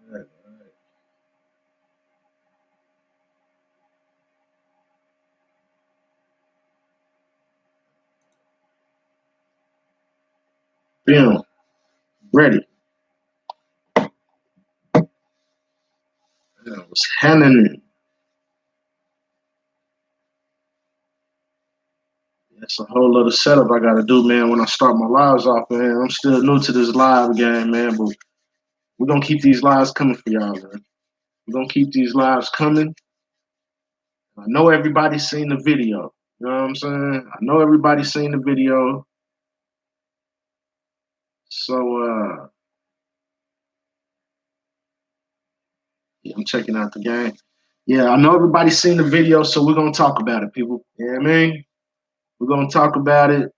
Right. Bam. Ready. What's happening? That's a whole other setup I gotta do, man, when I start my lives off, man. I'm still new to this live game, man, but we're gonna keep these lives coming for y'all, man. We're gonna keep these lives coming. I know everybody's seen the video. You know what I'm saying? I know everybody's seen the video. So yeah, I'm checking out the game. Yeah, I know everybody's seen the video, so we're gonna talk about it, people. You know what I mean? We're gonna talk about it.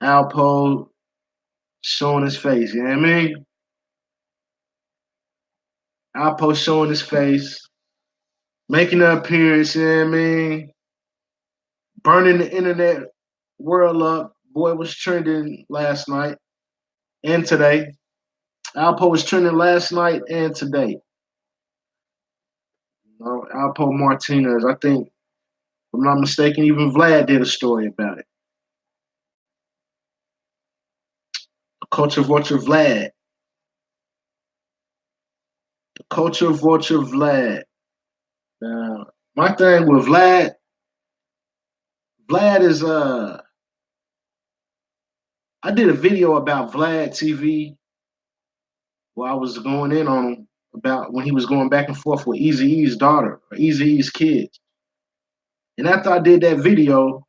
Alpo showing his face, you know what I mean? Alpo showing his face, making an appearance, you know what I mean? Burning the internet world up. Boy was trending last night and today. Alpo was trending last night and today. You know, Alpo Martinez. I think, if I'm not mistaken, even Vlad did a story about it. The culture vulture Vlad. The culture vulture Vlad. Now, my thing with Vlad is I did a video about Vlad TV where I was going in on him about when he was going back and forth with Easy E's daughter or Easy E's kids. And after I did that video,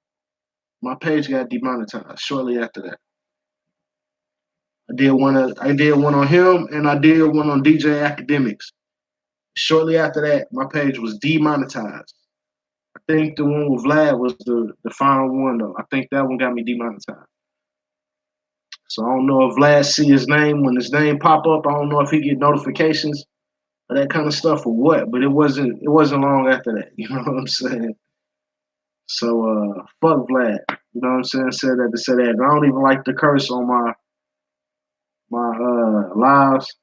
my page got demonetized shortly after that. I did one on him and I did one on DJ Academics. Shortly after that, my page was demonetized. I think the one with Vlad was the final one though. I think that one got me demonetized. So I don't know if Vlad see his name when his name pop up. I don't know if he get notifications of that kind of stuff or what. But it wasn't long after that. You know what I'm saying? So fuck Vlad. You know what I'm saying? Said that to say that. And I don't even like to curse on my lives.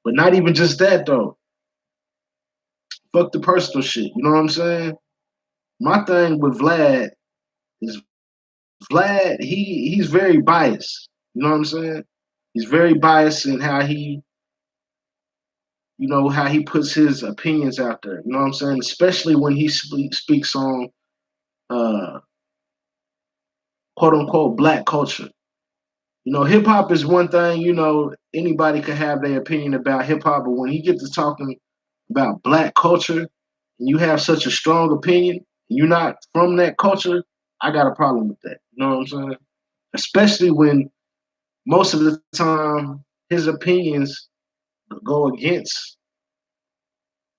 But not even just that though. Fuck the personal shit. You know what I'm saying? My thing with Vlad is Vlad. He's very biased. You know what I'm saying? He's very biased in how he puts his opinions out there. You know what I'm saying? Especially when he speaks on uh, quote unquote black culture. Hip hop is one thing. Anybody can have their opinion about hip hop, but when he gets to talking about black culture, and you have such a strong opinion, and you're not from that culture, I got a problem with that. You know what I'm saying? Especially when most of the time his opinions go against.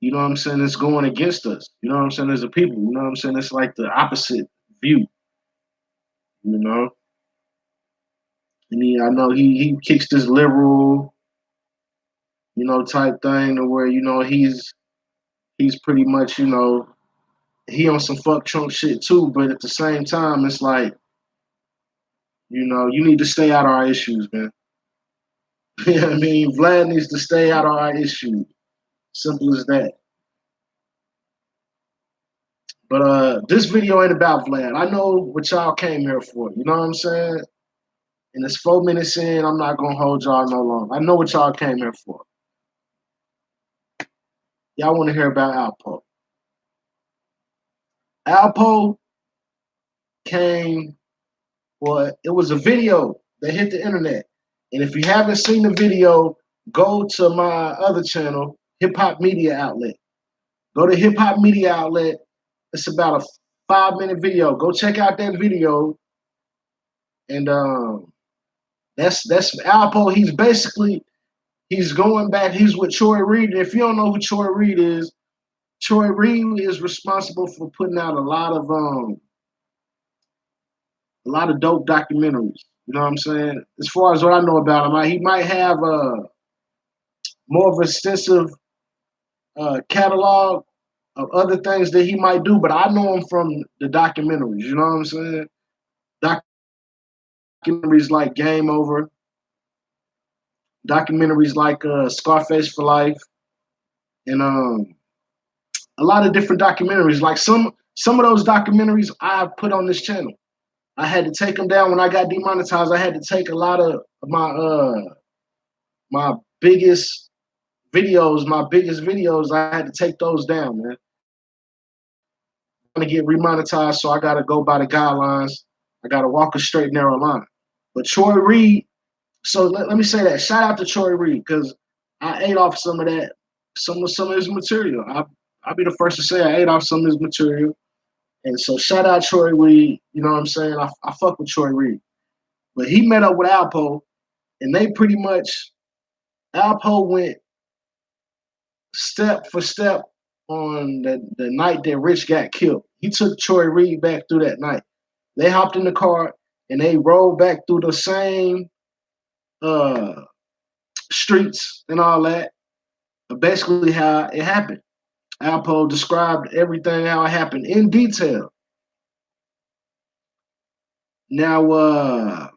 You know what I'm saying? It's going against us. You know what I'm saying? As a people. You know what I'm saying? It's like the opposite view. You know. And I know he kicks this liberal, type thing to where he's pretty much he on some fuck Trump shit too. But at the same time, it's like you need to stay out of our issues, man. You know what I mean? Vlad needs to stay out of our issues. Simple as that. But this video ain't about Vlad. I know what y'all came here for. You know what I'm saying? And it's 4 minutes in. I'm not gonna hold y'all no longer. I know what y'all came here for. Y'all want to hear about Alpo. Alpo came. Well, it was a video that hit the internet. And if you haven't seen the video, go to my other channel, Hip Hop Media Outlet. Go to Hip Hop Media Outlet. It's about a 5-minute video. Go check out that video. And that's Alpo. He's going back. He's with Troy Reed. And if you don't know who Troy Reed is responsible for putting out a lot of dope documentaries. You know what I'm saying? As far as what I know about him, he might have more of an extensive catalog of other things that he might do, but I know him from the documentaries. You know what I'm saying? Documentaries like Game Over, Documentaries like Scarface for Life, and a lot of different documentaries. Like some of those documentaries I put on this channel. I had to take them down when I got demonetized. I had to take a lot of my biggest my biggest videos. I had to take those down, man. To get remonetized, so I got to go by the guidelines. I got to walk a straight narrow line. But Troy Reed, so let me say that. Shout out to Troy Reed because I ate off some of that, some of his material. I'll be the first to say I ate off some of his material. And so shout out Troy Reed. You know what I'm saying? I fuck with Troy Reed. But he met up with Alpo, and they pretty much Alpo went step for step on the night that Rich got killed. He took Troy Reed back through that night. They hopped in the car and they rolled back through the same uh, streets and all that. Basically, how it happened. Alpo described everything how it happened in detail. Now,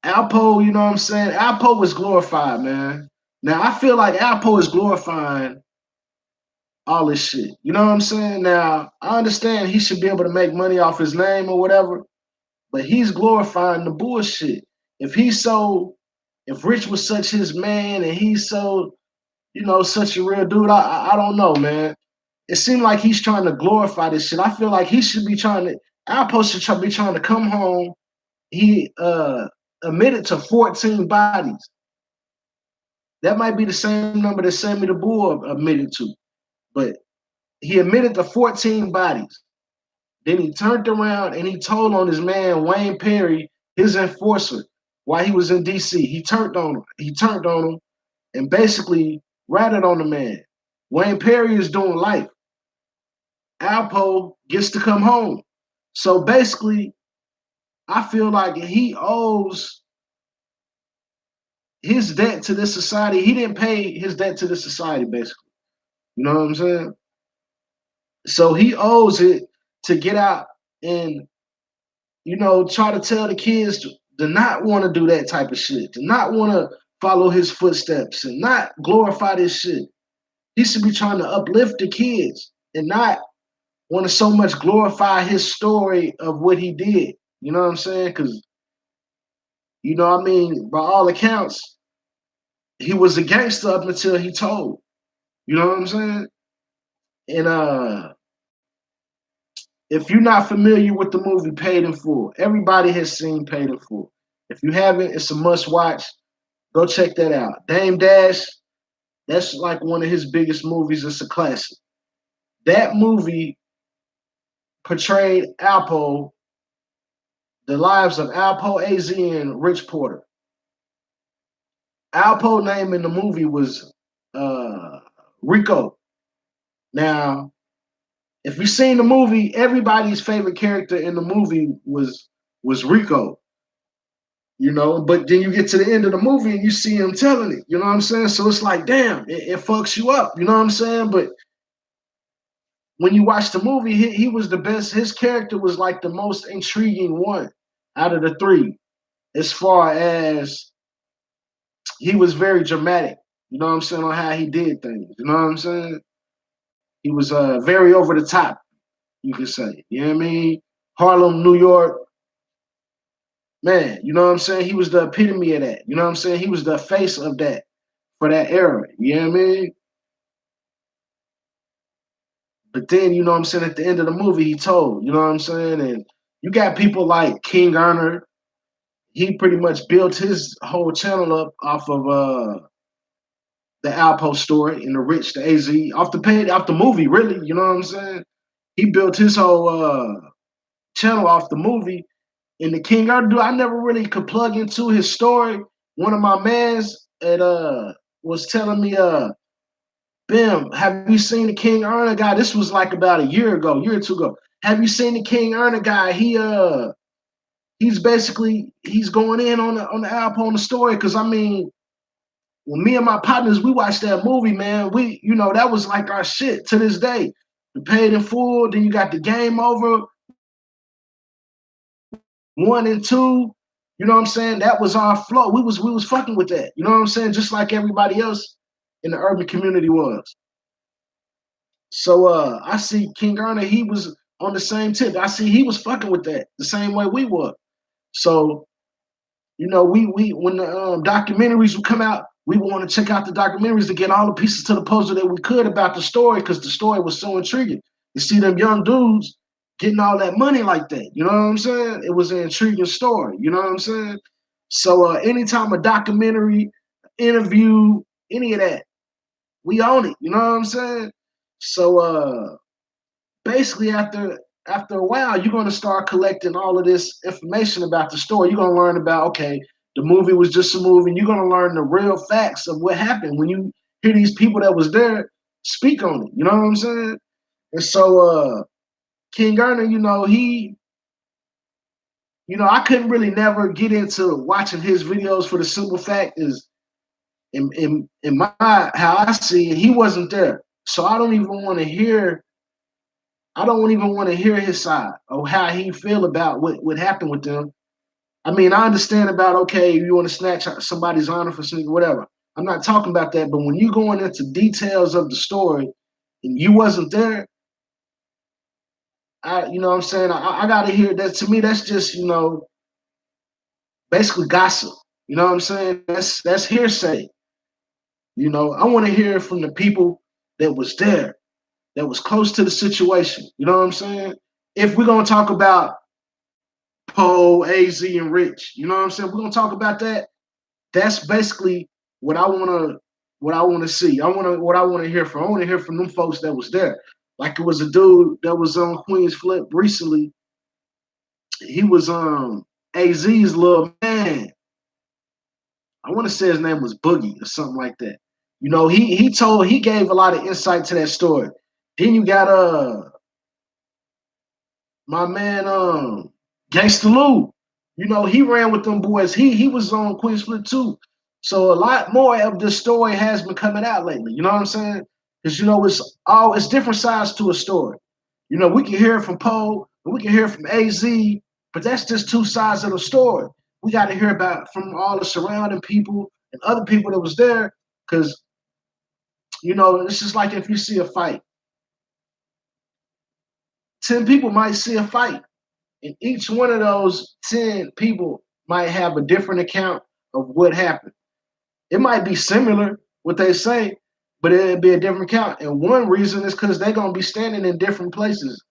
Alpo, you know what I'm saying? Alpo was glorified, man. Now I feel like Alpo is glorifying all this shit. You know what I'm saying? Now I understand he should be able to make money off his name or whatever, but he's glorifying the bullshit. If he's so, if Rich was such his man and he's so, such a real dude, I don't know, man. It seemed like he's trying to glorify this shit. I feel like he should be trying to. Alpo should be trying to come home. He admitted to 14 bodies. That might be the same number that Sammy the Bull admitted to, but he admitted to 14 bodies. Then he turned around and he told on his man Wayne Perry, his enforcer, while he was in DC. He turned on him. He turned on him and basically ratted on the man. Wayne Perry is doing life. Alpo gets to come home. So basically, I feel like he owes his debt to this society. He didn't pay his debt to this society, basically. You know what I'm saying? So he owes it to get out and, try to tell the kids to not want to do that type of shit, to not want to follow his footsteps and not glorify this shit. He should be trying to uplift the kids and not want to so much glorify his story of what he did. You know what I'm saying? Because, by all accounts, he was a gangster up until he told. You know what I'm saying? And if you're not familiar with the movie Paid in Full, everybody has seen Paid in Full. If you haven't, it's a must watch. Go check that out. Dame Dash, that's like one of his biggest movies. It's a classic. That movie portrayed Alpo, the lives of Alpo, AZ, and Rich Porter. Alpo name in the movie was Rico. Now, if you've seen the movie, everybody's favorite character in the movie was Rico. But then you get to the end of the movie and you see him telling it. You know what I'm saying? So it's like, damn, it fucks you up. You know what I'm saying? But when you watch the movie, he was the best. His character was like the most intriguing one out of the three, as far as he was very dramatic. You know what I'm saying, on how he did things. You know what I'm saying? He was very over the top, you could say. You know what I mean? Harlem, New York. Man, you know what I'm saying? He was the epitome of that. You know what I'm saying? He was the face of that for that era. You know what I mean? But then, you know what I'm saying, at the end of the movie, he told, you know what I'm saying? And you got people like King Erner. He pretty much built his whole channel up off of the Alpo story and the Rich, the AZ, off the movie, really. You know what I'm saying? He built his whole channel off the movie. And the King Erner, I never really could plug into his story. One of my mans was telling me, Bim, have you seen the King Erner guy? This was like about a year or two ago. Have you seen the King Erner guy? He's going in on the Alpo on the story. Cause I mean, when me and my partners, we watched that movie, man, that was like our shit to this day. The Paid in Full, then you got the Game Over 1 and 2. You know what I'm saying? That was our flow. We was fucking with that. You know what I'm saying? Just like everybody else in the urban community was. So I see King Erna, he was on the same tip. I see he was fucking with that the same way we were. So we when the documentaries would come out, we would want to check out the documentaries to get all the pieces to the puzzle that we could about the story because the story was so intriguing. You see them young dudes getting all that money like that. You know what I'm saying? It was an intriguing story. You know what I'm saying? So anytime a documentary, interview, any of that, we own it. You know what I'm saying? So basically after a while, you're going to start collecting all of this information about the story. You're going to learn about, okay, the movie was just a movie. And you're going to learn the real facts of what happened when you hear these people that was there speak on it. You know what I'm saying? And so King Erna, I couldn't really never get into watching his videos for the simple fact is in my how I see it, he wasn't there. So I don't even want to hear his side or how he feel about what happened with them. I mean, I understand about, okay, you want to snatch somebody's honor for sneaking, whatever. I'm not talking about that, but when you going into details of the story and you wasn't there, you know what I'm saying? I got to hear that. To me, that's just, basically gossip. You know what I'm saying? That's hearsay. I want to hear from the people that was there, that was close to the situation. You know what I'm saying? If we're going to talk about Poe, AZ, and Rich. You know what I'm saying? We're gonna talk about that. That's basically what I wanna see. What I wanna hear from. I wanna hear from them folks that was there. Like it was a dude that was on Queen's Flip recently. He was AZ's little man. I want to say his name was Boogie or something like that. He gave a lot of insight to that story. Then you got my man Gangsta Lou. He ran with them boys. He was on Queen's Flip too. So a lot more of this story has been coming out lately. You know what I'm saying? Because it's different sides to a story. We can hear it from Poe and we can hear it from AZ, but that's just two sides of the story. We got to hear about from all the surrounding people and other people that was there. Because it's just like if you see a fight, 10 people might see a fight. And each one of those 10 people might have a different account of what happened. It might be similar, what they say, but it'll be a different account. And one reason is because they're going to be standing in different places.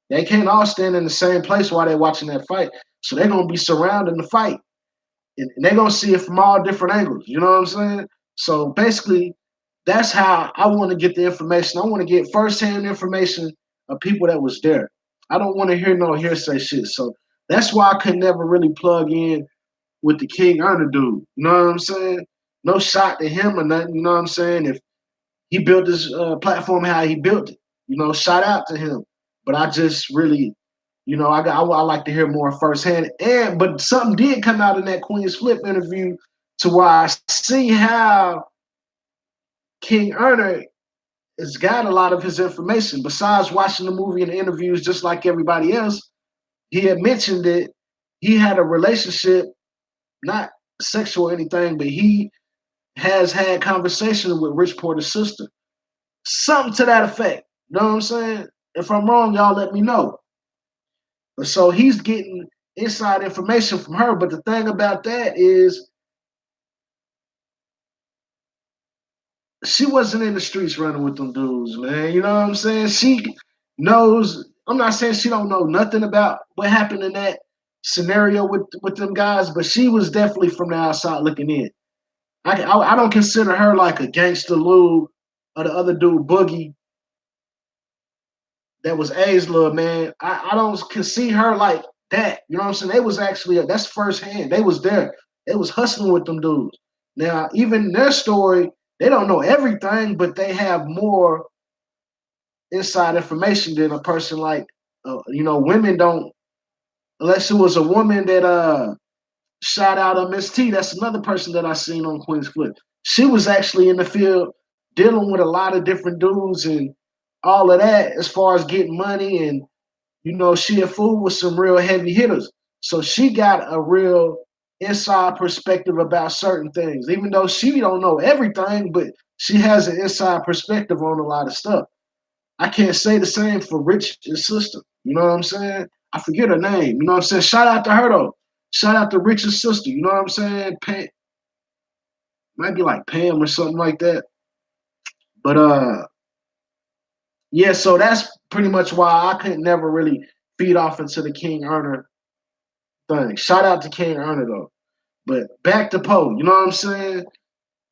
They can't all stand in the same place while they're watching that fight. So they're going to be surrounding the fight. And they're going to see it from all different angles. You know what I'm saying? So basically, that's how I want to get the information. I want to get firsthand information of people that was there. I don't want to hear no hearsay shit. So that's why I could never really plug in with the King Erna dude. You know what I'm saying? No shot to him or nothing. You know what I'm saying? If he built this platform how he built it, shout out to him. But I just really, I like to hear more firsthand. But something did come out in that Queen's Flip interview to where I see how King Erna has got a lot of his information. Besides watching the movie and the interviews, just like everybody else, he had mentioned that he had a relationship, not sexual or anything, but he has had conversations with Rich Porter's sister. Something to that effect. You know what I'm saying? If I'm wrong, y'all let me know. But so he's getting inside information from her. But the thing about that is she wasn't in the streets running with them dudes, man. You know what I'm saying? She knows. I'm not saying she don't know nothing about what happened in that scenario with them guys, but she was definitely from the outside looking in. I don't consider her like a Gangsta Lou or the other dude Boogie that was A's little man. I don't can see her like that. You know what I'm saying? They was actually that's firsthand. They was there. They was hustling with them dudes. Now, even their story, they don't know everything, but they have more inside information than a person like women don't. Unless it was a woman that shout out Miss T. That's another person that I seen on Queen's Flip. She was actually in the field dealing with a lot of different dudes and all of that as far as getting money and she had fooled with some real heavy hitters. So she got a real inside perspective about certain things, even though she don't know everything, but she has an inside perspective on a lot of stuff. I can't say the same for Rich's sister. You know what I'm saying? I forget her name. You know what I'm saying? Shout out to her though. Shout out to Rich's sister. You know what I'm saying? Pam, might be like Pam or something like that. But yeah. So that's pretty much why I couldn't never really feed off into the King Earner thing. Shout out to King Earner though. But back to Poe. You know what I'm saying?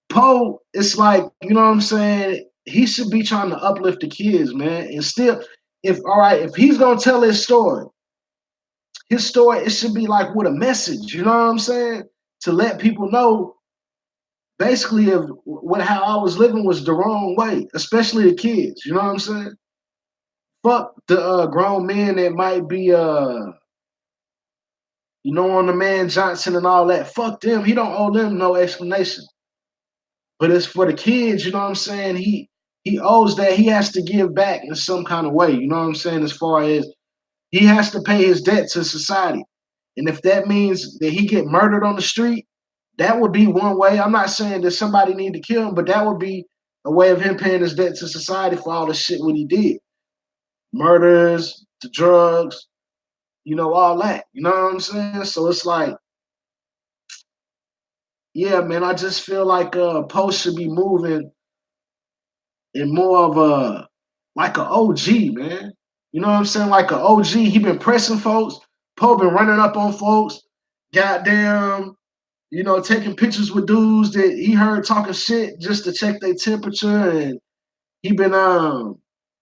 Poe, it's like, you know what I'm saying? He should be trying to uplift the kids, man. And still, if all right, if he's gonna tell his story, it should be like with a message, you know what I'm saying? To let people know basically of what how I was living was the wrong way, especially the kids, you know what I'm saying? Fuck the grown men that might be on the man Johnson and all that. Fuck them. He don't owe them no explanation. But it's for the kids, you know what I'm saying? He owes that. He has to give back in some kind of way, you know what I'm saying? As far as he has to pay his debt to society. And if that means that he get murdered on the street, that would be one way. I'm not saying that somebody need to kill him, but that would be a way of him paying his debt to society for all the shit what he did. Murders, the drugs, all that. You know what I'm saying? So it's like, yeah, man, I just feel like Post should be moving in more of a like an OG, man. You know what I'm saying? Like an OG. He been pressing folks. Poe been running up on folks. Goddamn, taking pictures with dudes that he heard talking shit just to check their temperature. And he been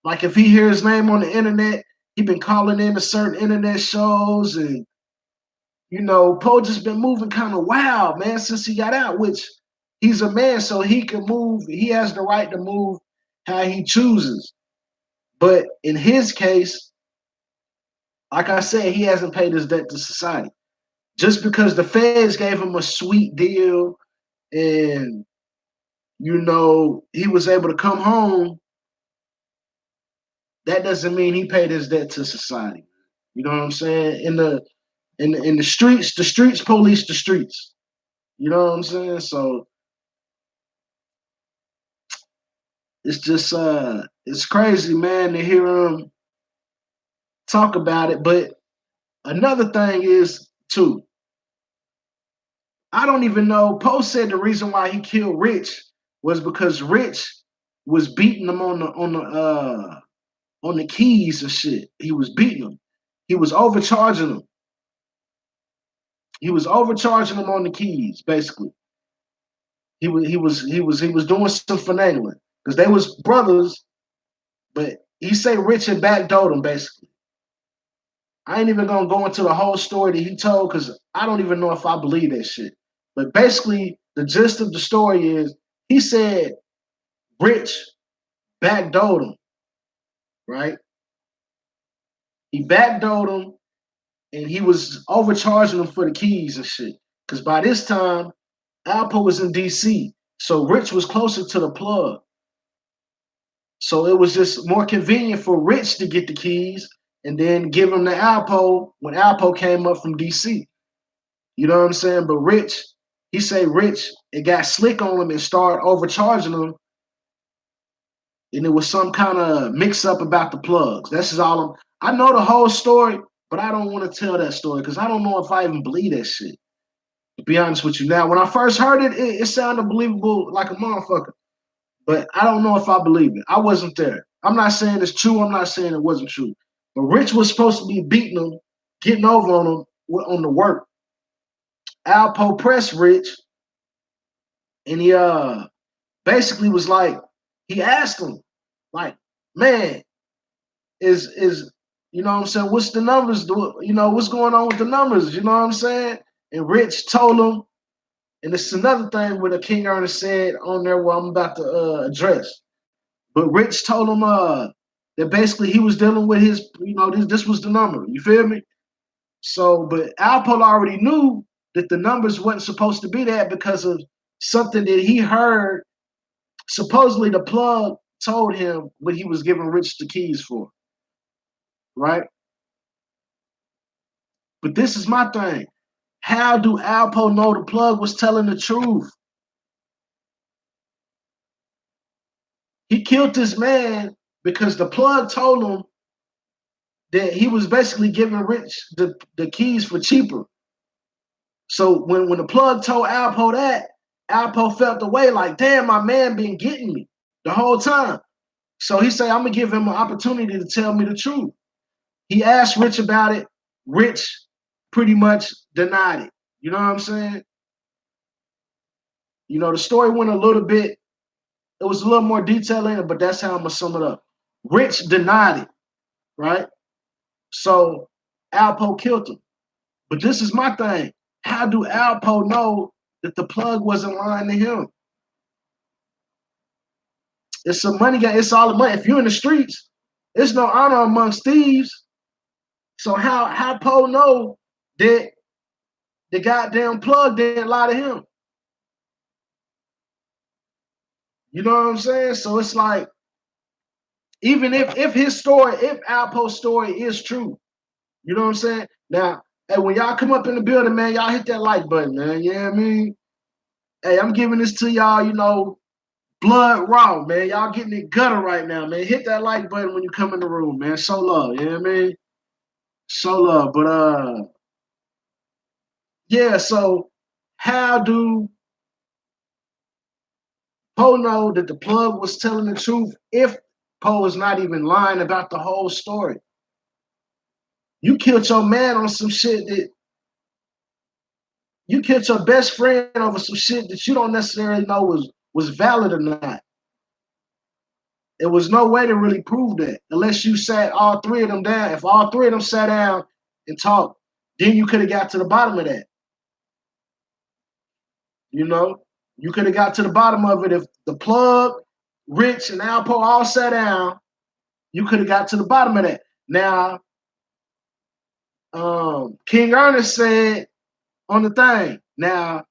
like if he hear his name on the internet, he been calling in to certain internet shows. And Poe just been moving kind of wild, man, since he got out, which he's a man, so he can move. He has the right to move how he chooses. But in his case, like I said, he hasn't paid his debt to society. Just because the feds gave him a sweet deal and he was able to come home, that doesn't mean he paid his debt to society. You know what I'm saying? In the streets, the streets police the streets. You know what I'm saying? So it's just it's crazy, man, to hear him talk about it. But another thing is too, I don't even know. Poe said the reason why he killed Rich was because Rich was beating him on the keys and shit. He was beating him. He was overcharging him. He was overcharging him on the keys, basically. He was doing some finagling because they was brothers, but he say Rich and backdoored him basically. I ain't even gonna go into the whole story that he told because I don't even know if I believe that shit. But basically, the gist of the story is he said Rich backdoored him, right? He backdoored him and he was overcharging him for the keys and shit. Because by this time, Alpo was in DC, so Rich was closer to the plug. So it was just more convenient for Rich to get the keys and then give them to Alpo when Alpo came up from DC. You know what I'm saying? But Rich, he say Rich, it got slick on him and started overcharging him. And it was some kind of mix up about the plugs. That's just all I know the whole story, but I don't want to tell that story because I don't know if I even believe that shit. To be honest with you. Now, when I first heard it, it sounded believable like a motherfucker. But I don't know if I believe it. I wasn't there. I'm not saying it's true. I'm not saying it wasn't true. But Rich was supposed to be beating him, getting over on him on the work. Alpo pressed Rich, and he basically was like, he asked him, like, man, is what I'm saying? What's the numbers? What's going on with the numbers? You know what I'm saying? And Rich told him, and it's another thing what the King Ernest said on there what I'm about to address. But Rich told him that basically he was dealing with his, this was the number. You feel me? So, but Alpo already knew that the numbers wasn't supposed to be that because of something that he heard. Supposedly, the plug told him what he was giving Rich the keys for, right? But this is my thing. How do Alpo know the plug was telling the truth? He killed this man because the plug told him that he was basically giving Rich the keys for cheaper. So when the plug told Alpo that, Alpo felt the way like, damn, my man been getting me the whole time. So he said, I'm gonna give him an opportunity to tell me the truth. He asked Rich about it. Rich pretty much denied it. You know what I'm saying? You know, the story went a little bit, it was a little more detail in it, but that's how I'm gonna sum it up. Rich denied it, right? So Alpo killed him. But this is my thing. How do Alpo know that the plug wasn't lying to him? It's a money game. It's all the money. If you're in the streets, it's no honor amongst thieves. So how Poe know that the goddamn plug didn't lie to him? You know what I'm saying? So it's like, even if his story, if Alpo's story is true, you know what I'm saying? Now, hey, when y'all come up in the building, man, y'all hit that like button, man. You know what I mean? Hey, I'm giving this to y'all, you know, blood raw, man. Y'all getting it gutter right now, man. Hit that like button when you come in the room, man. Show love, you know what I mean? Show love. But yeah, so how do Poe know that the plug was telling the truth if Poe is not even lying about the whole story? You killed your man on some shit that you killed your best friend over some shit that you don't necessarily know was valid or not. There was no way to really prove that unless you sat all three of them down. If all three of them sat down and talked, then you could have got to the bottom of that. You know, you could have got to the bottom of it if the plug, Rich, and Alpo all sat down. You could have got to the bottom of that. Now, King Ernest said on the thing. Now,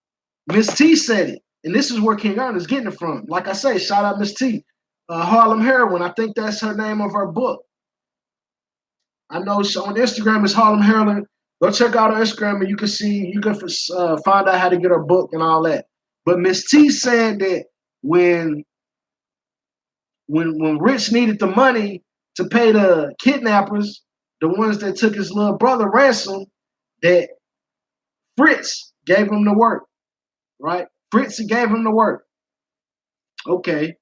Miss T said it, and this is where King Ernest is getting it from. Like I say, shout out Miss T. Harlem Heroine. I think that's her name of her book. I know so on Instagram it's Harlem Heroine. Go check out her Instagram and you can see, you can find out how to get her book and all that. But Miss T said that when Rich needed the money to pay the kidnappers, the ones that took his little brother ransom, that Fritz gave him the work, right? Fritz gave him the work. Okay.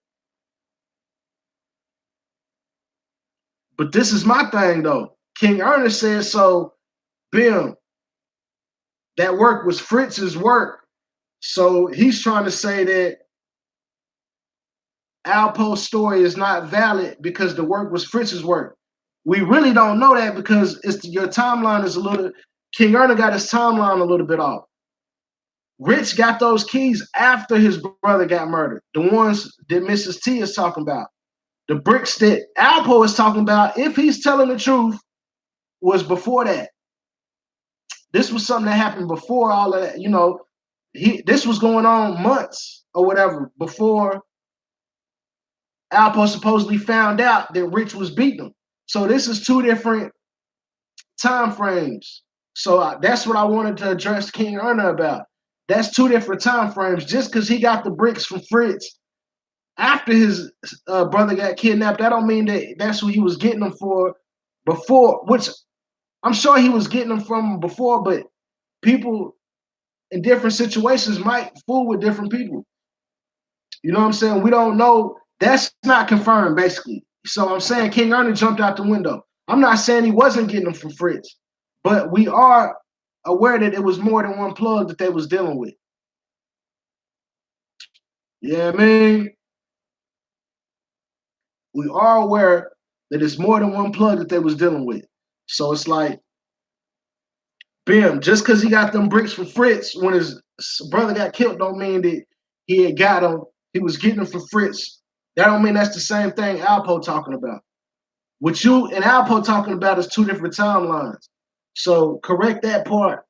But this is my thing though. King Ernest said, so Bim, that work was Fritz's work. So he's trying to say that Alpo's story is not valid because the work was Fritz's work. We really don't know that because your timeline is a little. King Ernest got his timeline a little bit off. Rich got those keys after his brother got murdered. The ones that Mrs. T is talking about. The bricks that Alpo is talking about, if he's telling the truth, was before that. This was something that happened before all of that. You know, this was going on months or whatever before Alpo supposedly found out that Rich was beating him. So this is two different time frames. So that's what I wanted to address King Erna about. That's two different time frames. Just because he got the bricks from Fritz after his brother got kidnapped, that don't mean that that's what he was getting them for before, which I'm sure he was getting them from before, but people in different situations might fool with different people. You know what I'm saying? We don't know. That's not confirmed, basically. So I'm saying King Ernie jumped out the window. I'm not saying he wasn't getting them from Fritz, but we are aware that it was more than one plug that they was dealing with. Yeah, I mean, we are aware that it's more than one plug that they was dealing with. So it's like, Bim, just because he got them bricks from Fritz when his brother got killed, don't mean that he had got them. He was getting them from Fritz. That don't mean that's the same thing Alpo talking about. What you and Alpo talking about is two different timelines. So correct that part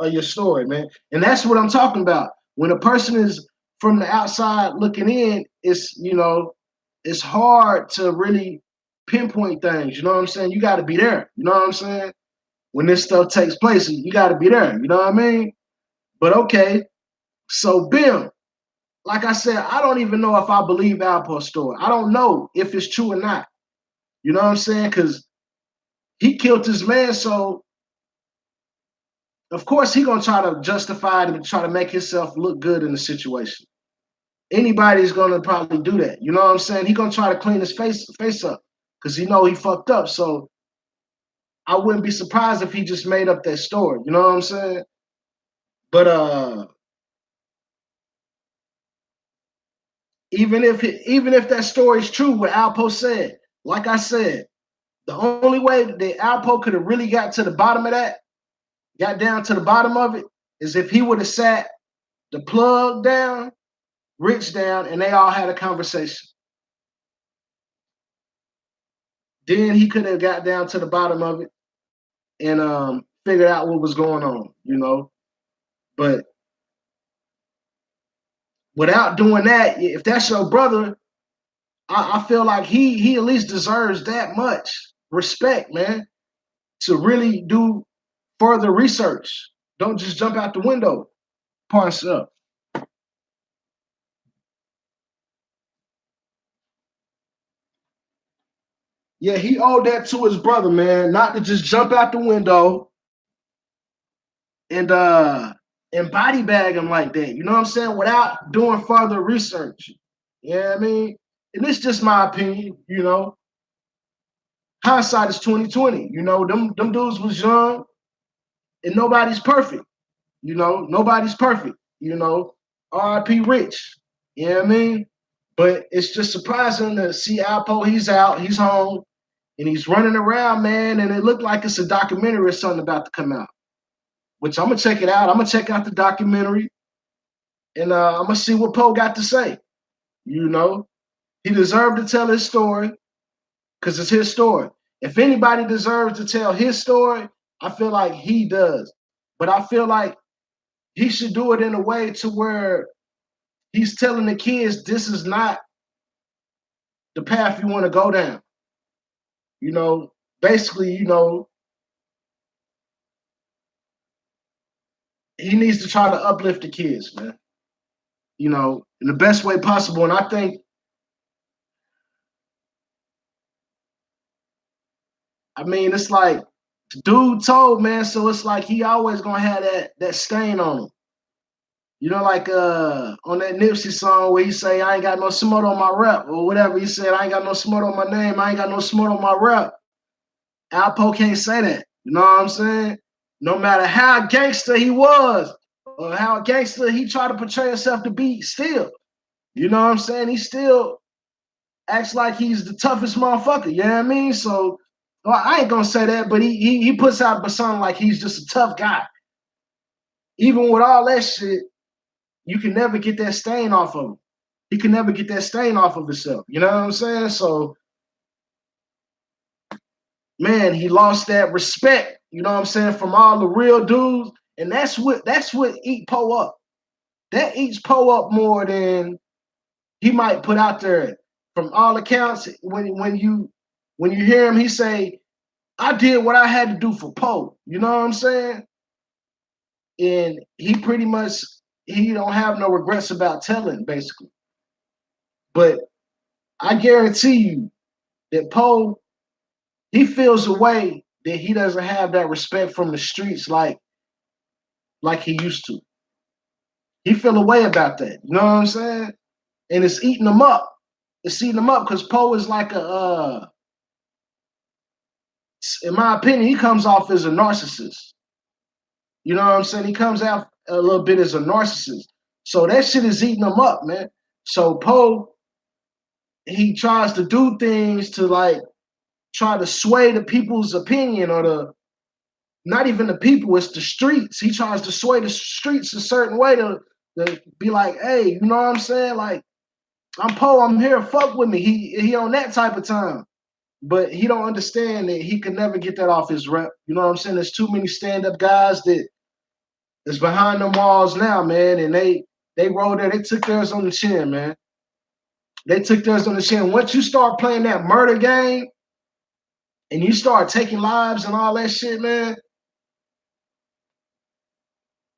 of your story, man. And that's what I'm talking about. When a person is from the outside looking in, it's hard to really pinpoint things. You know what I'm saying? You got to be there. You know what I'm saying? when this stuff takes place, you got to be there. You know what I mean? But okay, so Bim, like I said, I don't even know if I believe Alpo's story. I don't know if it's true or not. You know what I'm saying? Because he killed his man, so of course he gonna try to justify it and try to make himself look good in the situation. Anybody's gonna probably do that. You know what I'm saying? He gonna try to clean his face up because he know he fucked up. So I wouldn't be surprised if he just made up that story. You know what I'm saying? But even if that story is true, what Alpo said, like I said, the only way that Alpo could have really got to the bottom of that, got down to the bottom of it, is if he would have sat the plug down, Rich down, and they all had a conversation. Then he could have got down to the bottom of it and figured out what was going on, you know. But without doing that, if that's your brother, I feel like he at least deserves that much respect, man, to really do further research. Don't just jump out the window. Parse up. Yeah, he owed that to his brother, man, not to just jump out the window and body bag him like that. You know what I'm saying? Without doing further research. Yeah, I mean, and it's just my opinion. You know, hindsight is 2020. You know, them dudes was young, and nobody's perfect. You know, nobody's perfect. You know, R.I.P. Rich. You know what I mean? But it's just surprising to see Alpo. He's out, he's home, and he's running around, man. And it looked like it's a documentary or something about to come out. Which I'm gonna check it out. I'm gonna check out the documentary, and I'm gonna see what Poe got to say. You know, he deserved to tell his story because it's his story. If anybody deserves to tell his story, I feel like he does. But I feel like he should do it in a way to where he's telling the kids this is not the path you want to go down. You know, basically, you know, he needs to try to uplift the kids, man. You know, in the best way possible. And I think, I mean, it's like the dude told, man, so it's like he always gonna have that stain on him. You know, like on that Nipsey song where he say, I ain't got no smut on my rep, or whatever he said, I ain't got no smut on my name, I ain't got no smut on my rep. Alpo can't say that. You know what I'm saying? No matter how gangster he was, or how gangster he tried to portray himself to be, still, you know what I'm saying? He still acts like he's the toughest motherfucker. You know what I mean? So well, I ain't gonna say that, but he puts out a song like he's just a tough guy. Even with all that shit, you can never get that stain off of him. He can never get that stain off of himself. You know what I'm saying? So, man, he lost that respect. You know what I'm saying, from all the real dudes, and that's what eat Poe up. That eats Poe up more than he might put out there. From all accounts, when you hear him, he say, "I did what I had to do for Poe." You know what I'm saying? And he pretty much he don't have no regrets about telling, basically. But I guarantee you that Poe, he feels a way that he doesn't have that respect from the streets like he used to. He feel a way about that. You know what I'm saying? And it's eating him up. It's eating him up because Poe is like in my opinion, he comes off as a narcissist. You know what I'm saying? He comes out a little bit as a narcissist. So that shit is eating him up, man. So Poe, he tries to do things to like try to sway the people's opinion, or the not even the people, it's the streets. He tries to sway the streets a certain way to be like, hey, you know what I'm saying? Like, I'm Poe, I'm here, fuck with me. He on that type of time. But he don't understand that he can never get that off his rep. You know what I'm saying? There's too many stand-up guys that's behind them walls now, man, and they rolled there, they took theirs on the chin, man. They took theirs on the chin. Once you start playing that murder game and you start taking lives and all that shit, man,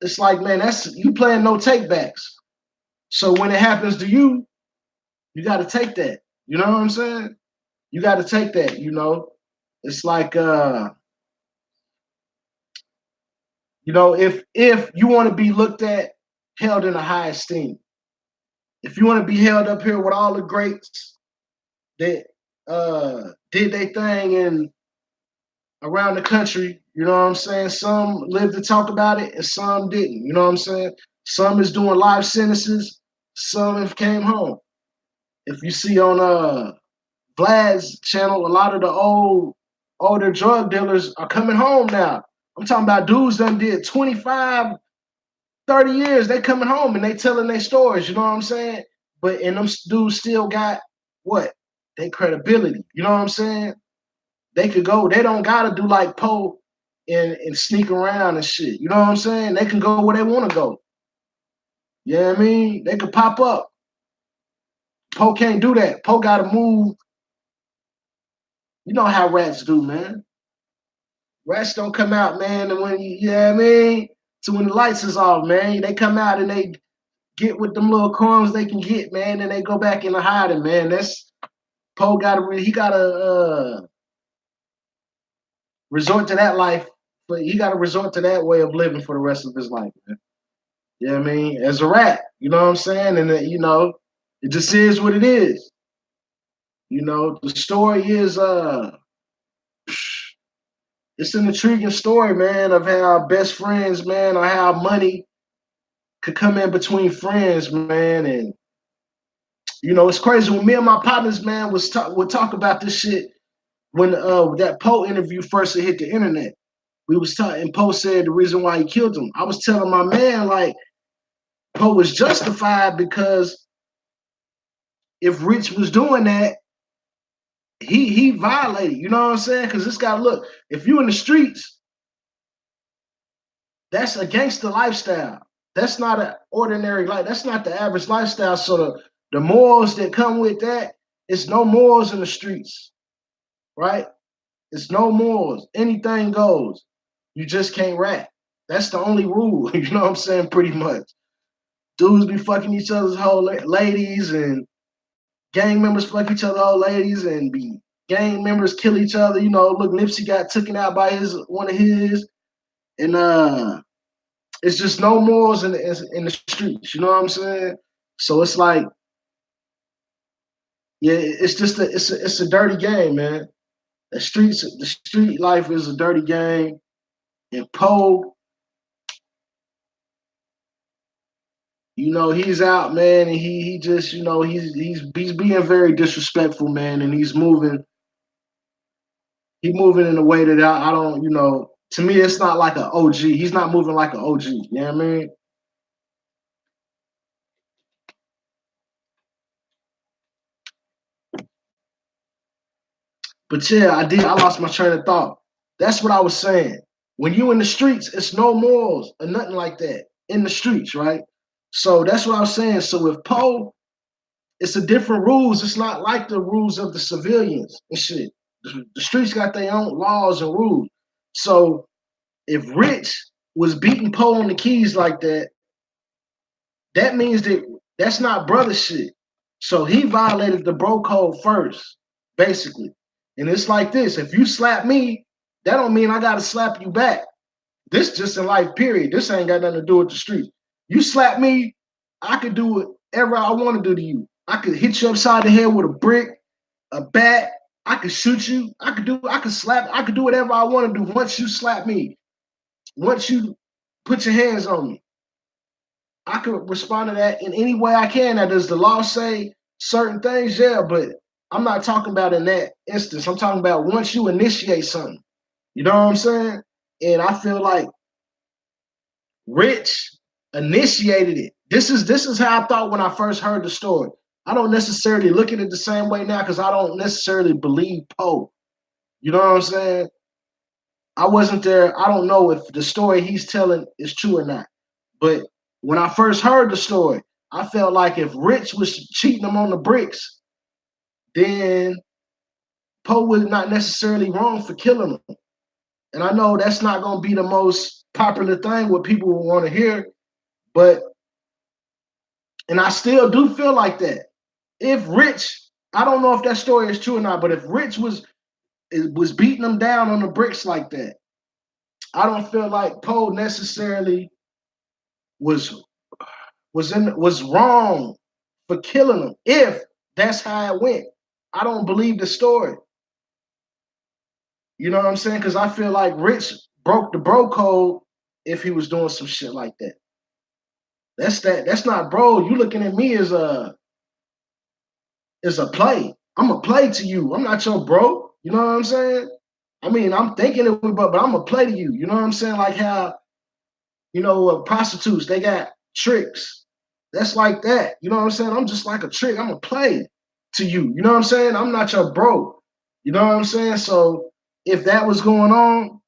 it's like, man, that's you playing no takebacks. So when it happens to you, you got to take that. You know what I'm saying? You got to take that. You know, it's like, if you want to be looked at, held in a high esteem, if you want to be held up here with all the greats that did their thing and around the country, you know what I'm saying? Some lived to talk about it and some didn't. You know what I'm saying? Some is doing life sentences, some have came home. If you see on Vlad's channel, a lot of the older drug dealers are coming home now. I'm talking about dudes that did 25, 30 years. They coming home and they telling their stories. You know what I'm saying? And them dudes still got what? They credibility. You know what I'm saying? They could go. They don't gotta do like Poe and sneak around and shit. You know what I'm saying? They can go where they want to go. You know what I mean? They could pop up. Poe can't do that. Poe gotta move. You know how rats do, man. Rats don't come out, man, and when you know what I mean? So when the lights is off, man, they come out and they get with them little crumbs they can get, man, and they go back into hiding, man. That's Poe gotta resort to that life, but he gotta resort to that way of living for the rest of his life, man. You know what I mean? As a rat, you know what I'm saying? And it just is what it is. You know, the story is it's an intriguing story, man, of how best friends, man, or how money could come in between friends, man. And it's crazy when me and my partners, man, would talk about this shit when that Poe interview first hit the internet. We was talking, and Poe said the reason why he killed him. I was telling my man, like, Poe was justified because if Rich was doing that, he violated. You know what I'm saying? Because this guy, look, if you in the streets, that's a gangster lifestyle. That's not an ordinary life. That's not the average lifestyle. So the morals that come with that, it's no morals in the streets, right? It's no morals. Anything goes. You just can't rap. That's the only rule. You know what I'm saying? Pretty much. Dudes be fucking each other's whole ladies, and gang members fuck each other old ladies, and be gang members kill each other. Look, Nipsey got taken out by one of his, and it's just no morals in the streets. You know what I'm saying? So it's like, yeah, it's just it's a dirty game, man. The street life is a dirty game, and Poe, he's out, man, and he just, he's being very disrespectful, man, and he moving in a way that I don't, to me, it's not like an OG. He's not moving like an OG. You know what I mean? But yeah, I lost my train of thought. That's what I was saying. When you in the streets, it's no morals or nothing like that in the streets, right? So that's what I was saying. So with Poe, it's a different rules. It's not like the rules of the civilians and shit. The streets got their own laws and rules. So if Rich was beating Poe on the keys like that, that means that's not brother shit. So he violated the bro code first, basically. And it's like this: if you slap me, that don't mean I gotta slap you back. This just in life, period. This ain't got nothing to do with the street. You slap me, I could do whatever I want to do to you. I could hit you upside the head with a brick, a bat. I could shoot you. I could slap. I could do whatever I want to do once you slap me. Once you put your hands on me, I could respond to that in any way I can. Now, does the law say certain things? Yeah, but I'm not talking about in that instance. I'm talking about once you initiate something. You know what I'm saying? And I feel like Rich initiated it. This is how I thought when I first heard the story. I don't necessarily look at it the same way now because I don't necessarily believe Poe. You know what I'm saying? I wasn't there. I don't know if the story he's telling is true or not. But when I first heard the story, I felt like if Rich was cheating him on the bricks, then Poe was not necessarily wrong for killing him. And I know that's not gonna be the most popular thing what people will want to hear, but and I still do feel like that. If Rich, I don't know if that story is true or not, but if Rich was beating him down on the bricks like that, I don't feel like Poe necessarily was was wrong for killing him. If that's how it went, I don't believe the story. You know what I'm saying? Because I feel like Rich broke the bro code if he was doing some shit like that. That's not bro. You looking at me as a play. I'm a play to you. I'm not your bro. You know what I'm saying? I mean, I'm thinking it, but I'm a play to you. You know what I'm saying? Like how prostitutes they got tricks. That's like that. You know what I'm saying? I'm just like a trick. I'm a play to you. You know what I'm saying? I'm not your bro. You know what I'm saying? So if that was going on,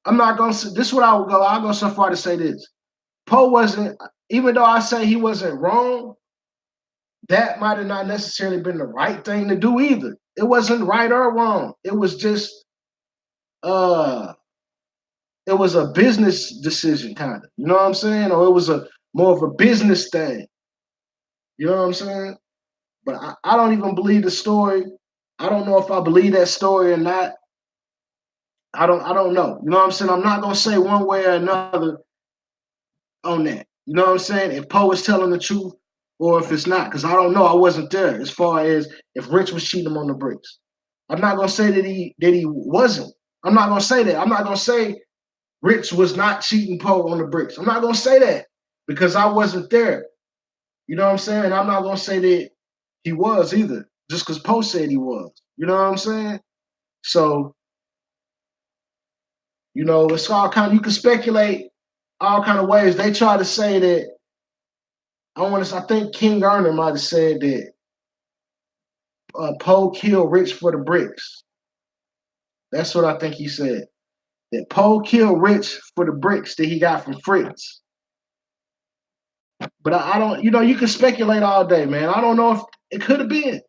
I'm not gonna say this is what I would go. I'll go so far to say this. Poe wasn't, even though I say he wasn't wrong, that might have not necessarily been the right thing to do either. It wasn't right or wrong. It was just uh it was a business decision kind of. You know what I'm saying? Or it was a more of a business thing. You know what I'm saying? But I don't even believe the story. I don't know if I believe that story or not. I don't know. You know what I'm saying? I'm not gonna say one way or another on that. You know what I'm saying? If Poe is telling the truth or if it's not, because I don't know. I wasn't there as far as if Rich was cheating him on the bricks. I'm not gonna say that he wasn't. I'm not gonna say that. I'm not gonna say Rich was not cheating Poe on the bricks. I'm not gonna say that because I wasn't there. You know what I'm saying? And I'm not gonna say that he was either, just because Poe said he was. You know what I'm saying? So, it's all kind of, you can speculate all kind of ways. They try to say that I think King Erner might have said that Poe killed Rich for the bricks. That's what I think he said. That Poe killed Rich for the bricks that he got from Fritz. But I don't, you can speculate all day, man. I don't know if it could have been.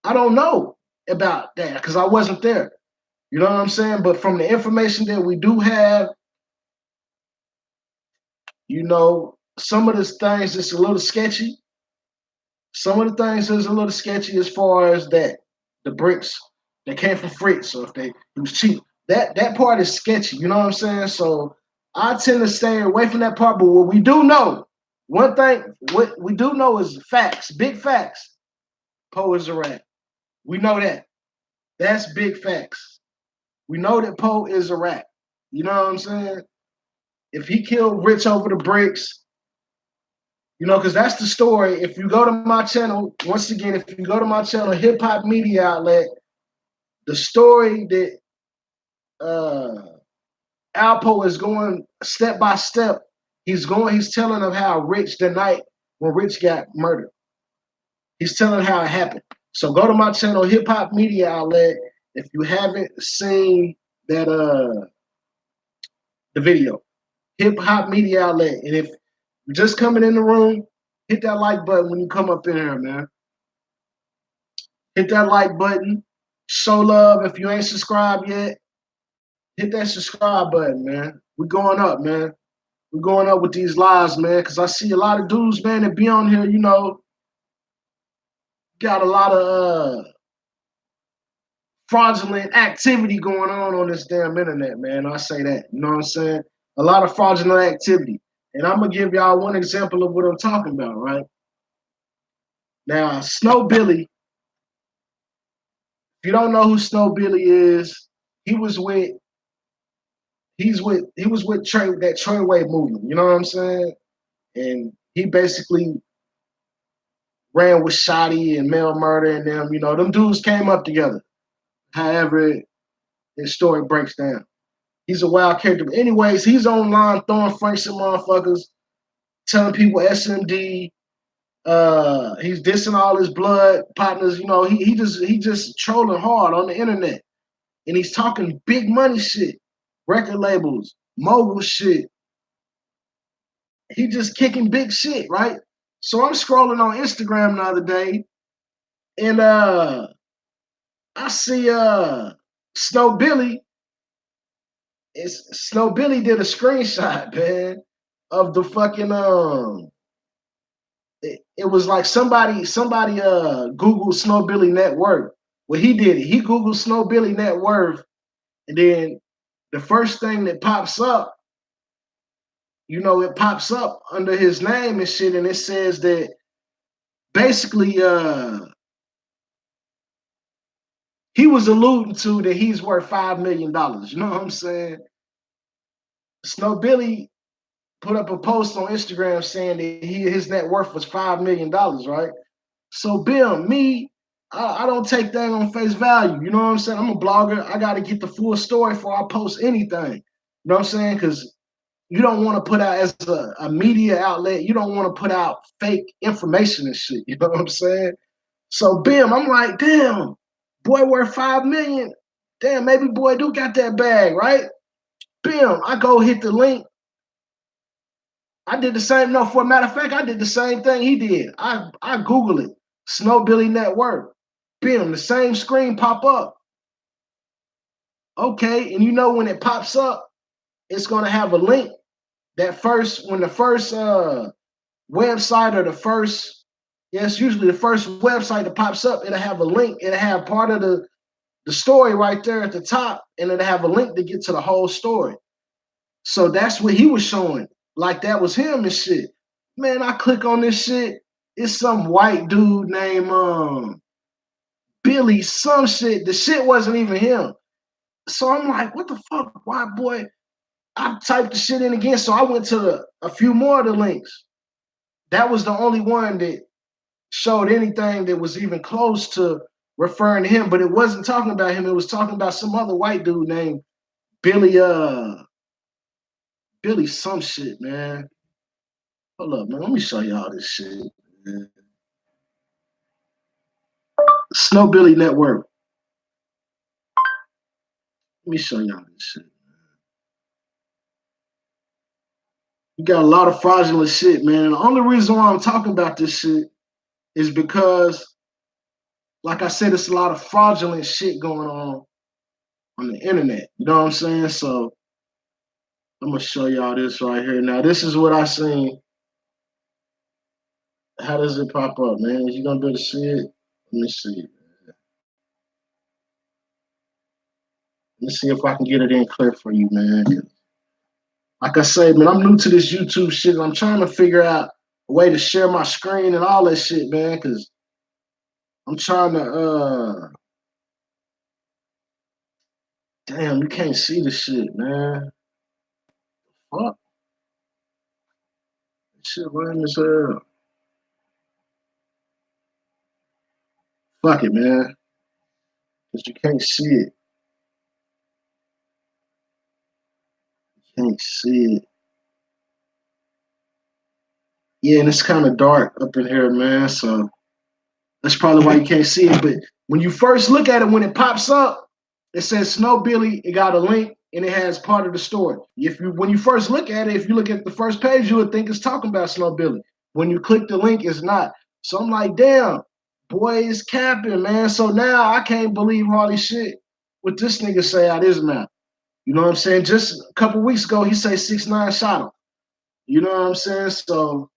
I don't know about that because I wasn't there. You know what I'm saying? But from the information that we do have, some of the things is a little sketchy. Some of the things is a little sketchy as far as that the bricks that came from Fritz, or if it was cheap. That part is sketchy. You know what I'm saying? So I tend to stay away from that part. But what we do know, one thing, what we do know is facts, big facts. Poe is a rat. We know that. That's big facts. We know that Poe is a rat. You know what I'm saying? If he killed Rich over the bricks, because that's the story. If you go to my channel, once again, if you go to my channel, Hip Hop Media Outlet, the story that Alpo is going step by step. He's telling of how Rich, the night when Rich got murdered. He's telling how it happened. So go to my channel, Hip Hop Media Outlet, if you haven't seen that the video. Hip Hop Media Outlet. And if you're just coming in the room, hit that like button when you come up in here, man. Hit that like button. Show love. If you ain't subscribed yet, hit that subscribe button, man. We're going up, man. We're going up with these lives, man, because I see a lot of dudes, man, that be on here, got a lot of fraudulent activity going on this damn internet, man. I say that, you know what I'm saying? A lot of fraudulent activity. And I'm going to give y'all one example of what I'm talking about, right? Now, Snow Billy, if you don't know who Snow Billy is, he was with Trey, that Troy Wave movement, you know what I'm saying? And he basically ran with Shotty and Mel Murder and them, them dudes came up together. However, his story breaks down. He's a wild character. But anyways, he's online throwing Franks and motherfuckers, telling people SMD. He's dissing all his blood partners. He just trolling hard on the internet. And he's talking big money shit, record labels, mogul shit. He just kicking big shit, right? So I'm scrolling on Instagram the other day, and I see Snow Billy, it's Snow Billy did a screenshot, man, of the fucking it was like somebody Googled Snow Billy net worth. Well, he did it. He Googled Snow Billy net worth, and then the first thing that pops up, it pops up under his name and shit, and it says that basically he was alluding to that he's worth $5 million. You know what I'm saying? Snow Billy put up a post on Instagram saying that his net worth was $5 million, right? So Bill, I don't take that on face value. You know what I'm saying? I'm a blogger. I got to get the full story before I post anything. You know what I'm saying? Because you don't want to put out as a media outlet. You don't want to put out fake information and shit. You know what I'm saying? So Bim, I'm like, damn, boy worth $5 million. Damn, maybe boy do got that bag, right? Bim, I go hit the link. I did the same. No, for a matter of fact, I did the same thing he did. I Google it. Snow Billy net worth. Bim, the same screen pop up. Okay, and when it pops up, it's gonna have a link. When the first website or the first, it's usually the first website that pops up, it'll have a link. It'll have part of the story right there at the top, and it'll have a link to get to the whole story. So that's what he was showing. Like that was him and shit. Man, I click on this shit. It's some white dude named Billy, some shit. The shit wasn't even him. So I'm like, what the fuck, white boy? I typed the shit in again. So I went to a few more of the links. That was the only one that showed anything that was even close to referring to him, but it wasn't talking about him. It was talking about some other white dude named Billy, Billy some shit, man. Hold up, man. Let me show y'all this shit, man. Snow Billy Network. Let me show y'all this shit. You got a lot of fraudulent shit, man. And the only reason why I'm talking about this shit is because, like I said, it's a lot of fraudulent shit going on the internet. You know what I'm saying? So I'm gonna show y'all this right here. Now, this is what I seen. How does it pop up, man? Is you gonna be able to see it? Let me see. Let me see if I can get it in clear for you, man. Like I say, man, I'm new to this YouTube shit, and I'm trying to figure out a way to share my screen and all that shit, man, because I'm trying to damn, you can't see the shit, man. Fuck. This shit lame as hell. Fuck it, man. Because you can't see it. You can't see it. Yeah, and it's kind of dark up in here, man. So that's probably why you can't see it. But when you first look at it, when it pops up, it says Snow Billy. It got a link and it has part of the story. When you first look at it, if you look at the first page, you would think it's talking about Snow Billy. When you click the link, it's not. So I'm like, damn, boy, it's capping, man. So now I can't believe all this shit what this nigga say out his mouth. You know what I'm saying? Just a couple weeks ago, he say 6ix9ine shot him. You know what I'm saying? So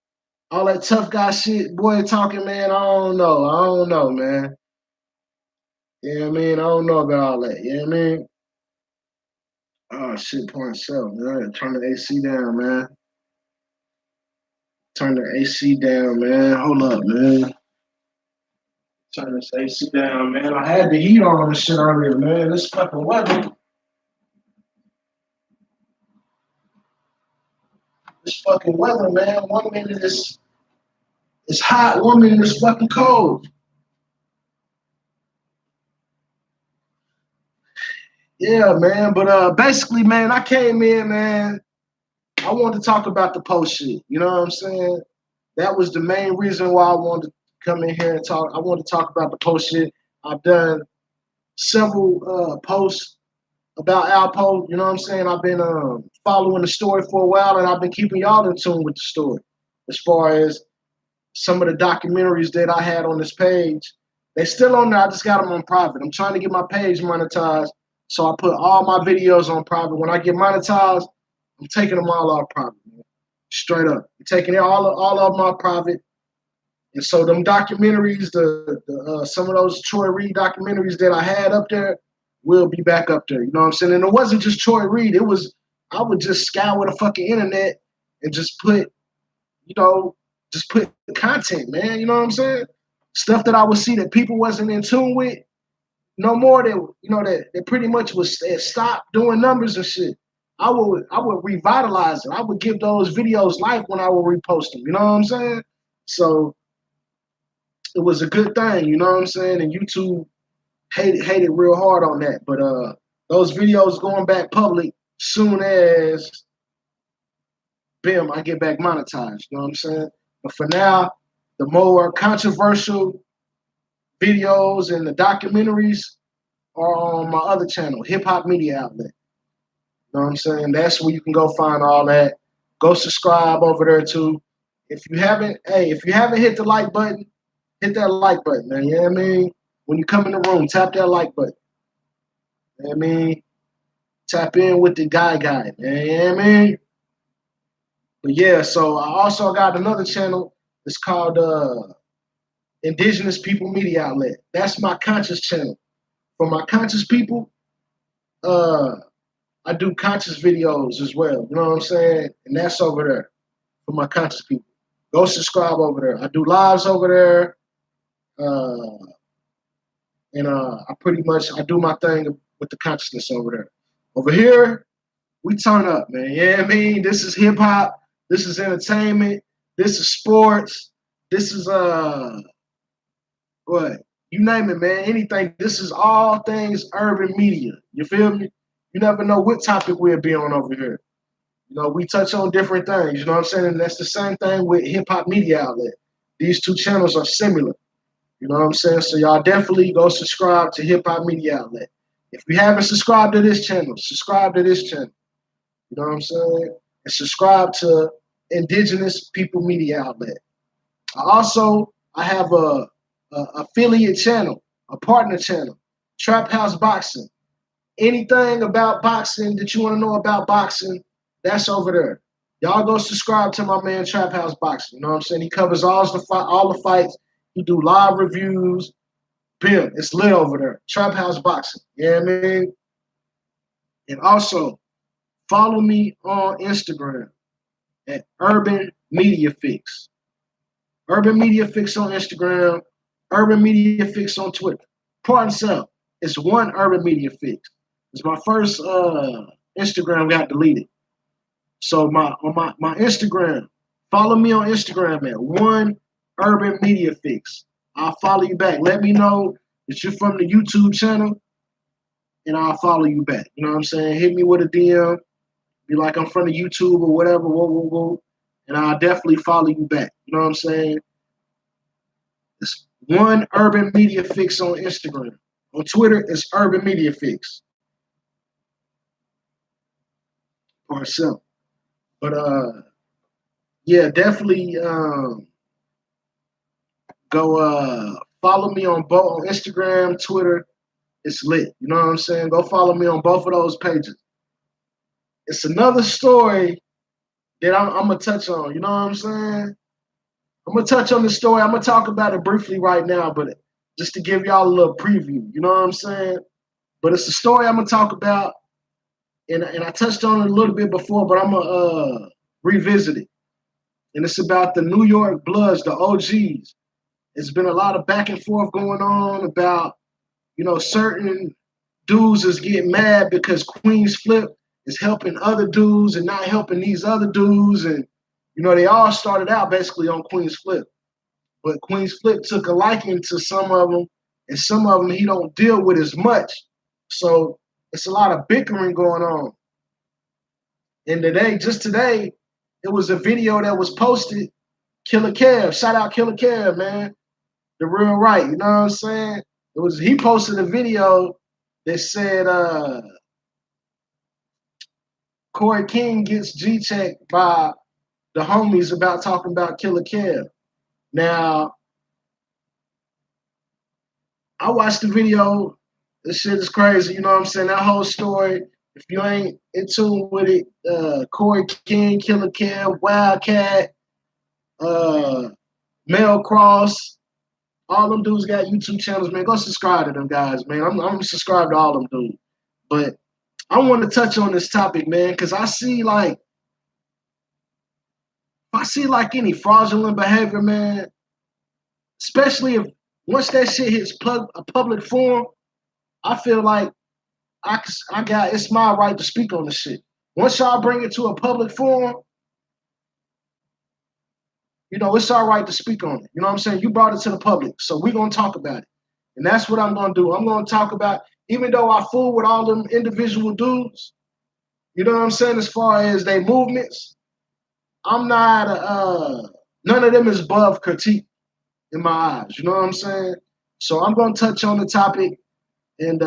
all that tough guy shit, boy, talking, man, I don't know. I don't know, man. Yeah, you know I mean, I don't know about all that. You know what I mean? Oh, shit, point self, man. Turn the AC down, man. Turn the AC down, man. Hold up, man. Turn this AC down, man. I had the heat on and shit earlier, man. This fucking weather. This fucking weather, man. 1 minute it's hot, 1 minute it's fucking cold. Yeah, man. But basically, man, I came in, man. I wanted to talk about the post shit. You know what I'm saying? That was the main reason why I wanted to come in here and talk. I wanted to talk about the post shit. I've done several posts about Alpo. You know what I'm saying? I've been following the story for a while, and I've been keeping y'all in tune with the story. As far as some of the documentaries that I had on this page, they're still on there. I just got them on private. I'm trying to get my page monetized So I put all my videos on private. When I get monetized, I'm taking them all off private, man. Straight up. I'm taking all of my private. And so them documentaries, some of those Troy Reed documentaries that I had up there will be back up there. You know what I'm saying? And it wasn't just Troy Reed. It was I would just scour the fucking internet and just put, you know, just put content, man. You know what I'm saying? Stuff that I would see that people wasn't in tune with no more. That that pretty much was stop doing numbers and shit. I would revitalize it. I would give those videos life when I would repost them. You know what I'm saying? So it was a good thing, you know what I'm saying? And YouTube hated real hard on that. But those videos going back public soon as bam, I get back monetized, you know what I'm saying? But for now, the more controversial videos and the documentaries are on my other channel, Hip Hop Media Outlet. You know what I'm saying? That's where you can go find all that. Go subscribe over there too. If you haven't hit the like button, hit that like button, man. You know what I mean? When you come in the room, tap that like button. You know what I mean? Tap in with the guy, man. You know what I mean? But yeah, so I also got another channel. It's called Indigenous People Media Outlet. That's my conscious channel. For my conscious people, uh, I do conscious videos as well. You know what I'm saying? And that's over there for my conscious people. Go subscribe over there. I do lives over there. And I do my thing with the consciousness over there. Over here, we turn up, man. Yeah, I mean, this is hip hop, this is entertainment, this is sports, this is what you name it, man. Anything. This is all things urban media. You feel me? You never know what topic we'll be on over here. You know, we touch on different things. You know what I'm saying? And that's the same thing with Hip Hop Media Outlet. These two channels are similar. You know what I'm saying? So y'all definitely go subscribe to Hip Hop Media Outlet. If you haven't subscribed to this channel, subscribe to this channel. You know what I'm saying? And subscribe to Indigenous People Media Outlet. I have a affiliate channel, a partner channel, Trap House Boxing. Anything about boxing that you want to know about boxing, that's over there. Y'all go subscribe to my man Trap House Boxing. You know what I'm saying? He covers all the fights. He do live reviews. Bim, it's lit over there. Trap House Boxing. You know what I mean? And also, follow me on Instagram at Urban Media Fix. Urban Media Fix on Instagram. Urban Media Fix on Twitter. Part and sell. It's one Urban Media Fix. It's my first Instagram got deleted. So my Instagram, follow me on Instagram at one Urban Media Fix. I'll follow you back. Let me know that you're from the YouTube channel, and I'll follow you back. You know what I'm saying? Hit me with a DM. Be like I'm from the YouTube or whatever. Whoa. And I'll definitely follow you back. You know what I'm saying? It's one Urban Media Fix on Instagram. On Twitter, it's Urban Media Fix. Parcel. But yeah, definitely go follow me on both on Instagram, Twitter. It's lit. You know what I'm saying? Go follow me on both of those pages. It's another story that I'm gonna touch on. You know what I'm saying? I'm gonna touch on the story. I'm gonna talk about it briefly right now, but just to give y'all a little preview. You know what I'm saying? But it's a story I'm gonna talk about, and I touched on it a little bit before, but I'm gonna revisit it. And it's about the New York Bloods, the OGs. It's been a lot of back and forth going on about, certain dudes is getting mad because Queens Flip is helping other dudes and not helping these other dudes. And, they all started out basically on Queens Flip. But Queens Flip took a liking to some of them, and some of them he don't deal with as much. So it's a lot of bickering going on. And just today, it was a video that was posted. Killer Kev, shout out Killer Kev, man. The real right, you know what I'm saying? He posted a video that said Corey King gets G-checked by the homies about talking about Killer Kev. Now, I watched the video This shit is crazy. You know what I'm saying? That whole story. If you ain't in tune with it, Corey King, Killer Kev, Wildcat, uh, Mel Cross, all them dudes got YouTube channels, man. Go subscribe to them guys, man. I'm subscribed to all them dudes. But I want to touch on this topic, man, because I see like any fraudulent behavior, man, especially if once that shit hits a public forum, I feel like I got it's my right to speak on the shit. Once y'all bring it to a public forum, it's our right to speak on it. You know what I'm saying? You brought it to the public, so we're gonna talk about it. And that's what I'm gonna do. I'm gonna talk about, even though I fool with all them individual dudes, you know what I'm saying, as far as they movements, I'm not none of them is above critique in my eyes. You know what I'm saying? So I'm gonna touch on the topic, and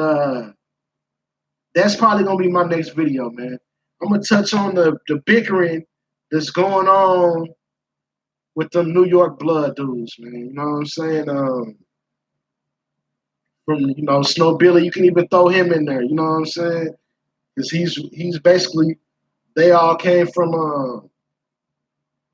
that's probably gonna be my next video, man. I'm gonna touch on the bickering that's going on with them New York blood dudes, man. You know what I'm saying? From Snow Billy, you can even throw him in there. You know what I'm saying? Because he's basically, they all came from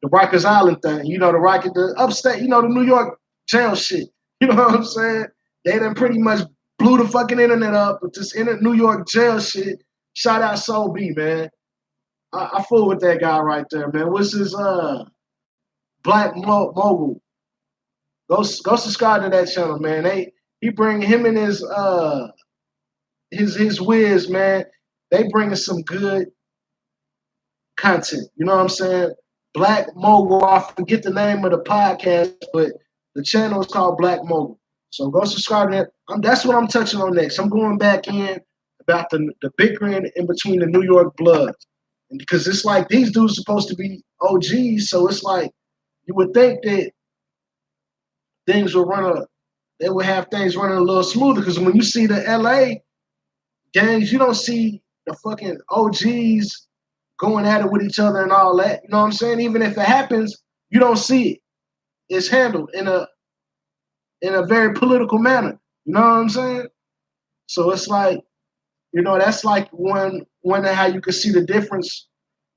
the Rikers Island thing. The upstate. The New York jail shit. You know what I'm saying? They done pretty much blew the fucking internet up with this New York jail shit. Shout out Soul B, man. I fool with that guy right there, man. What's his Black Mogul? Go subscribe to that channel, man. He bring him and his whiz, man. They bringing some good content. You know what I'm saying? Black Mogul. I forget the name of the podcast, but the channel is called Black Mogul. So go subscribe to that. That's what I'm touching on next. I'm going back in about the bickering in between the New York Bloods. And because it's like these dudes are supposed to be OGs, so it's like you would think that they would have things running a little smoother. Because when you see the LA gangs, you don't see the fucking OGs going at it with each other and all that. You know what I'm saying? Even if it happens, you don't see it. It's handled in a very political manner. You know what I'm saying? So it's like, that's like one of how you can see the difference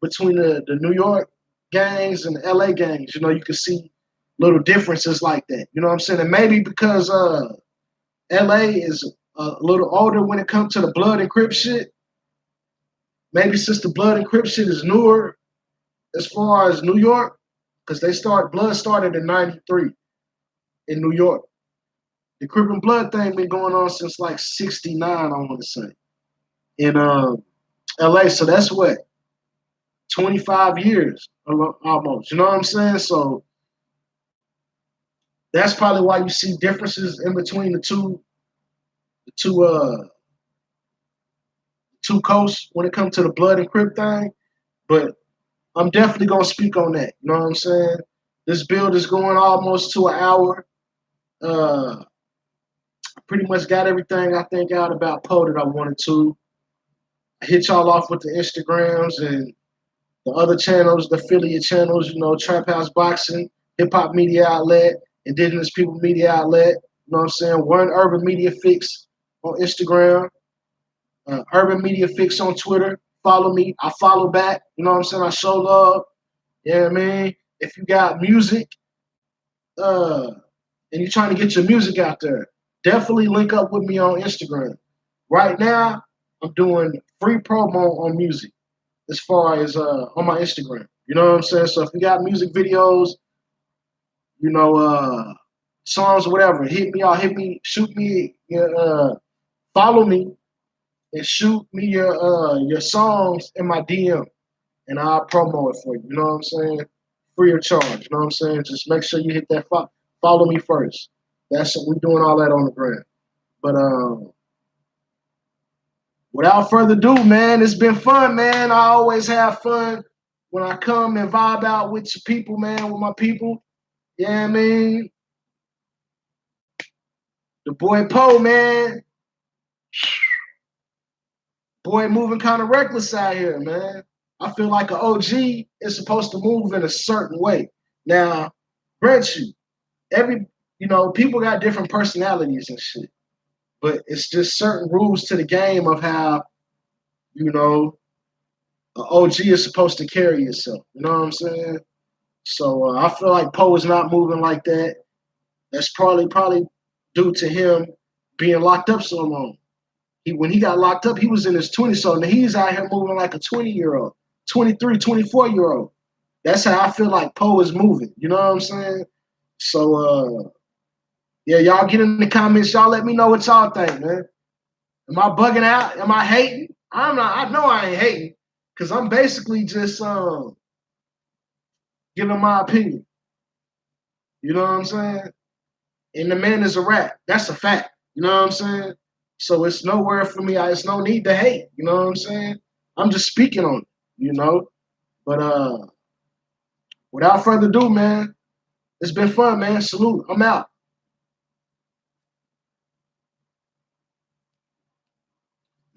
between the New York gangs and the LA gangs. You can see little differences like that. You know what I'm saying? And maybe because LA is a little older when it comes to the blood and Crip shit. Maybe since the blood and Crip shit is newer as far as New York, because blood started in '93 in New York. The Crip and Blood thing been going on since like '69, I want to say, in LA. So that's what 25 years almost. You know what I'm saying? So that's probably why you see differences in between the two coasts when it comes to the blood and Crip thing. But I'm definitely gonna speak on that. You know what I'm saying? This build is going almost to an hour. I pretty much got everything I think out about Poe that I wanted to. I hit y'all off with the Instagrams and the other channels, the affiliate channels, Trap House Boxing, Hip Hop Media Outlet, Indigenous People Media Outlet, you know what I'm saying? One Urban Media Fix on Instagram, Urban Media Fix on Twitter. Follow me. I follow back. You know what I'm saying? I show love. Yeah, man. If you got music, and you're trying to get your music out there, definitely link up with me on Instagram. Right now, I'm doing free promo on music as far as on my Instagram. You know what I'm saying? So if you got music videos, songs, whatever, hit me out, shoot me, follow me, and shoot me your songs in my DM, and I'll promo it for you. You know what I'm saying? Free of charge. You know what I'm saying? Just make sure you hit that follow me first. We're doing all that on the gram. But without further ado, man, it's been fun, man. I always have fun when I come and vibe out with your people, man, with my people. Yeah, I mean, the boy Poe, man. Boy, moving kind of reckless out here, man. I feel like an OG is supposed to move in a certain way. Now, grant you, people got different personalities and shit. but it's just certain rules to the game of how, you know, an OG is supposed to carry yourself. You know what I'm saying? So I feel like Poe is not moving like that. That's probably due to him being locked up so long. When he got locked up, he was in his 20s, so now he's out here moving like a 20-year-old, 23, 24-year-old. That's how I feel like Poe is moving. You know what I'm saying? So yeah, y'all get in the comments. Y'all let me know what y'all think, man. Am I bugging out? Am I hating? I'm not. I know I ain't hating because I'm basically just giving my opinion. You know what I'm saying? And the man is a rat. That's a fact. You know what I'm saying? So it's nowhere for me. It's no need to hate. You know what I'm saying? I'm just speaking on it. You know. But without further ado, man, it's been fun, man. Salute. I'm out.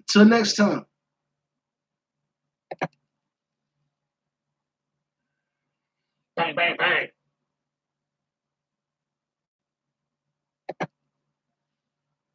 Till next time.